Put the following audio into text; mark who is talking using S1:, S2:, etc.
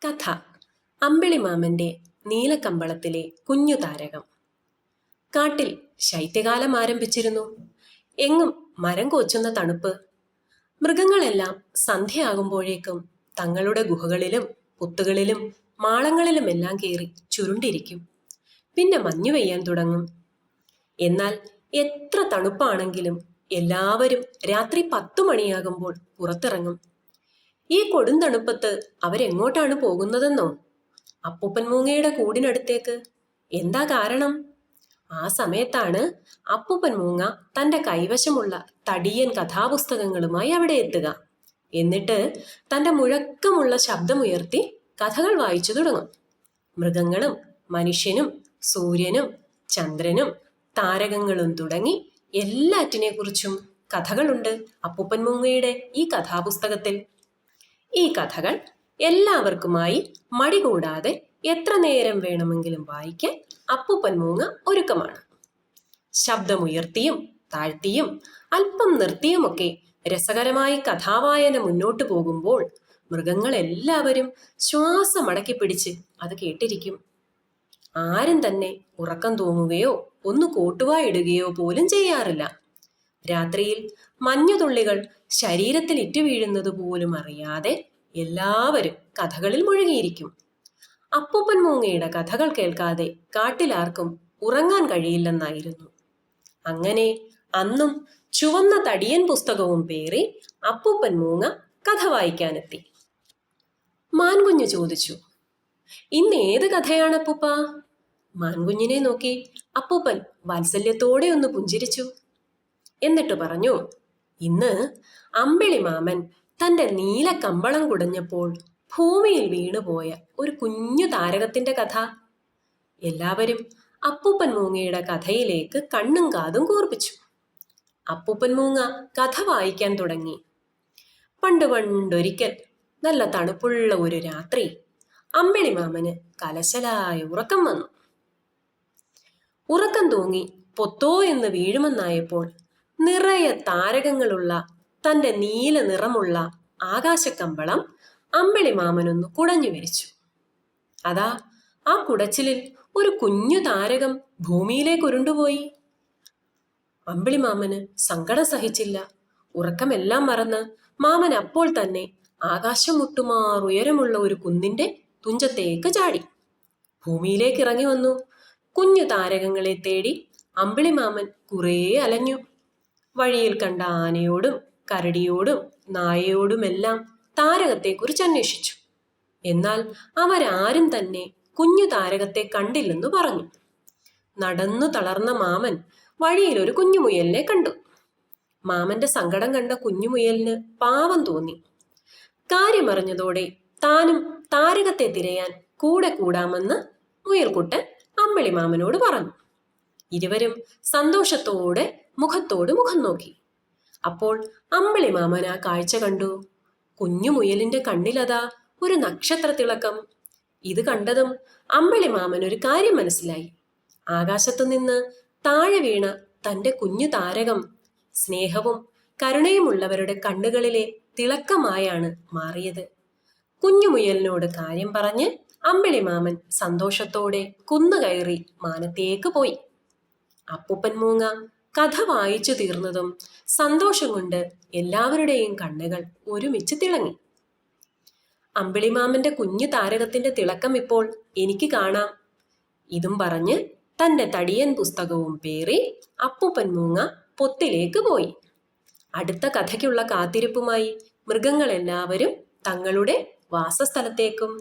S1: കഥ അമ്പിളിമാമന്റെ നീലക്കമ്പളത്തിലെ കുഞ്ഞു താരകം. കാട്ടിൽ ശൈത്യകാലം ആരംഭിച്ചിരുന്നു. എങ്ങും മരം കോച്ചുന്ന തണുപ്പ്. മൃഗങ്ങളെല്ലാം സന്ധ്യയാകുമ്പോഴേക്കും തങ്ങളുടെ ഗുഹകളിലും പുത്തുകളിലും മാളങ്ങളിലുമെല്ലാം കയറി ചുരുണ്ടിരിക്കും. പിന്നെ മഞ്ഞു പെയ്യാൻ തുടങ്ങും. എന്നാൽ എത്ര തണുപ്പാണെങ്കിലും എല്ലാവരും രാത്രി 10 മണിയാകുമ്പോൾ പുറത്തിറങ്ങും. ഈ കൊടുന്തണുപ്പത്ത് അവരെങ്ങോട്ടാണ് പോകുന്നതെന്നോ? അപ്പൂപ്പൻ മൂങ്ങയുടെ കൂടിനടുത്തേക്ക്. എന്താ കാരണം? ആ സമയത്താണ് അപ്പൂപ്പൻ മൂങ്ങ തൻ്റെ കൈവശമുള്ള തടിയൻ കഥാപുസ്തകങ്ങളുമായി അവിടെ എത്തുക. എന്നിട്ട് തൻ്റെ മുഴക്കമുള്ള ശബ്ദമുയർത്തി കഥകൾ വായിച്ചു തുടങ്ങും. മൃഗങ്ങളും മനുഷ്യനും സൂര്യനും ചന്ദ്രനും താരകങ്ങളും തുടങ്ങി എല്ലാറ്റിനെക്കുറിച്ചും കഥകളുണ്ട് അപ്പൂപ്പൻ മൂങ്ങയുടെ ഈ കഥാപുസ്തകത്തിൽ. ഈ കഥകൾ എല്ലാവർക്കുമായി മടി കൂടാതെ എത്ര നേരം വേണമെങ്കിലും വായിക്കാൻ അപ്പൂപ്പൻ മൂങ്ങ ഒരുക്കമാണ്. ശബ്ദമുയർത്തിയും താഴ്ത്തിയും അല്പം നിർത്തിയുമൊക്കെ രസകരമായി കഥാവായന മുന്നോട്ടു പോകുമ്പോൾ മൃഗങ്ങളെല്ലാവരും ശ്വാസമടക്കി പിടിച്ച് അത് കേട്ടിരിക്കും. ആരും തന്നെ ഉറക്കം തൂങ്ങുകയോ ഒന്ന് കോട്ടുവായിടുകയോ പോലും ചെയ്യാറില്ല. രാത്രിയിൽ മഞ്ഞുതുള്ളികൾ ശരീരത്തിൽ ഇറ്റുവീഴുന്നത് പോലും അറിയാതെ എല്ലാവരും കഥകളിൽ മുഴുകിയിരിക്കും. അപ്പൂപ്പൻ മൂങ്ങയുടെ കഥകൾ കേൾക്കാതെ കാട്ടിലാർക്കും ഉറങ്ങാൻ കഴിയില്ലെന്നായിരുന്നു. അങ്ങനെ അന്നും ചുവന്ന തടിയൻ പുസ്തകവും പേറി അപ്പൂപ്പൻ മൂങ്ങ കഥ വായിക്കാനെത്തി. മാൻകുഞ്ഞ് ചോദിച്ചു, ഇന്ന് ഏത് കഥയാണ് അപ്പൂപ്പ? മാൻകുഞ്ഞിനെ നോക്കി അപ്പൂപ്പൻ വാത്സല്യത്തോടെ ഒന്ന് പുഞ്ചിരിച്ചു. എന്നിട്ട് പറഞ്ഞു, ഇന്ന് അമ്പിളിമാമൻ തൻ്റെ നീല കമ്പളം കുടഞ്ഞപ്പോൾ ഭൂമിയിൽ വീണുപോയ ഒരു കുഞ്ഞു താരകത്തിന്റെ കഥ. എല്ലാവരും അപ്പൂപ്പൻ മൂങ്ങയുടെ കഥയിലേക്ക് കണ്ണും കാതും കൂർപ്പിച്ചു. അപ്പൂപ്പൻ മൂങ്ങ കഥ വായിക്കാൻ തുടങ്ങി. പണ്ട് പണ്ടൊരിക്കൽ നല്ല തണുപ്പുള്ള ഒരു രാത്രി അമ്പിളിമാമന് കലശലായ ഉറക്കം വന്നു. ഉറക്കം തൂങ്ങി പൊത്തോ എന്ന് വീഴുമെന്നായപ്പോൾ നിറയെ താരകങ്ങളുള്ള തൻ്റെ നീല നിറമുള്ള ആകാശക്കമ്പളം അമ്പിളിമാമനൊന്ന് കുടഞ്ഞു വിരിച്ചു. അതാ ആ കുടച്ചിലിൽ ഒരു കുഞ്ഞു താരകം ഭൂമിയിലേക്ക് ഉരുണ്ടുപോയി. അമ്പിളിമാമന് സങ്കടം സഹിച്ചില്ല. ഉറക്കമെല്ലാം മറന്ന് മാമൻ അപ്പോൾ തന്നെ ആകാശം മുട്ടുമാർ ഉയരമുള്ള ഒരു കുന്നിന്റെ തുഞ്ചത്തേക്ക് ചാടി ഭൂമിയിലേക്ക് ഇറങ്ങി വന്നു. കുഞ്ഞു താരകങ്ങളെ തേടി അമ്പിളിമാമൻ കുറേ അലഞ്ഞു. വഴിയിൽ കണ്ട ആനയോടും കരടിയോടും നായയോടുമെല്ലാം താരകത്തെക്കുറിച്ച് അന്വേഷിച്ചു. എന്നാൽ അവരാരും തന്നെ കുഞ്ഞു താരകത്തെ കണ്ടില്ലെന്നു പറഞ്ഞു. നടന്നു തളർന്ന മാമൻ വഴിയിൽ ഒരു കുഞ്ഞുമുയലിനെ കണ്ടു. മാമന്റെ സങ്കടം കണ്ട കുഞ്ഞുമുയലിന് പാവം തോന്നി. കാര്യമറിഞ്ഞതോടെ താനും താരകത്തെ തിരയാൻ കൂടെ കൂടാമെന്ന് മുയൽക്കുട്ടൻ അമ്പിളിമാമനോട് പറഞ്ഞു. ഇരുവരും സന്തോഷത്തോടെ മുഖത്തോട് മുഖം നോക്കി. അപ്പോൾ അമ്പിളിമാമൻ ആ കാഴ്ച കണ്ടു. കുഞ്ഞുമുയലിന്റെ കണ്ണിലതാ ഒരു നക്ഷത്ര തിളക്കം. ഇത് കണ്ടതും അമ്പിളിമാമൻ ഒരു കാര്യം മനസ്സിലായി. ആകാശത്തു നിന്ന് താഴെ വീണ തൻ്റെ കുഞ്ഞു താരകം സ്നേഹവും കരുണയുമുള്ളവരുടെ കണ്ണുകളിലെ തിളക്കമായാണ് മാറിയത്. കുഞ്ഞുമുയലിനോട് കാര്യം പറഞ്ഞ് അമ്പിളിമാമൻ സന്തോഷത്തോടെ കുന്നുകയറി മാനത്തേക്ക് പോയി. അപ്പൂപ്പൻ മൂങ്ങ കഥ വായിച്ചു തീർന്നതും സന്തോഷം കൊണ്ട് എല്ലാവരുടെയും കണ്ണുകൾ ഒരുമിച്ച് തിളങ്ങി. അമ്പിളിമാമന്റെ കുഞ്ഞു താരകത്തിന്റെ തിളക്കം ഇപ്പോൾ എനിക്ക് കാണാം. ഇതും പറഞ്ഞ് തൻ്റെ തടിയൻ പുസ്തകവും പേറി അപ്പൂപ്പൻ മൂങ്ങ പൊത്തിലേക്ക് പോയി. അടുത്ത കഥയ്ക്കുള്ള കാത്തിരിപ്പുമായി മൃഗങ്ങളെല്ലാവരും തങ്ങളുടെ വാസസ്ഥലത്തേക്കും.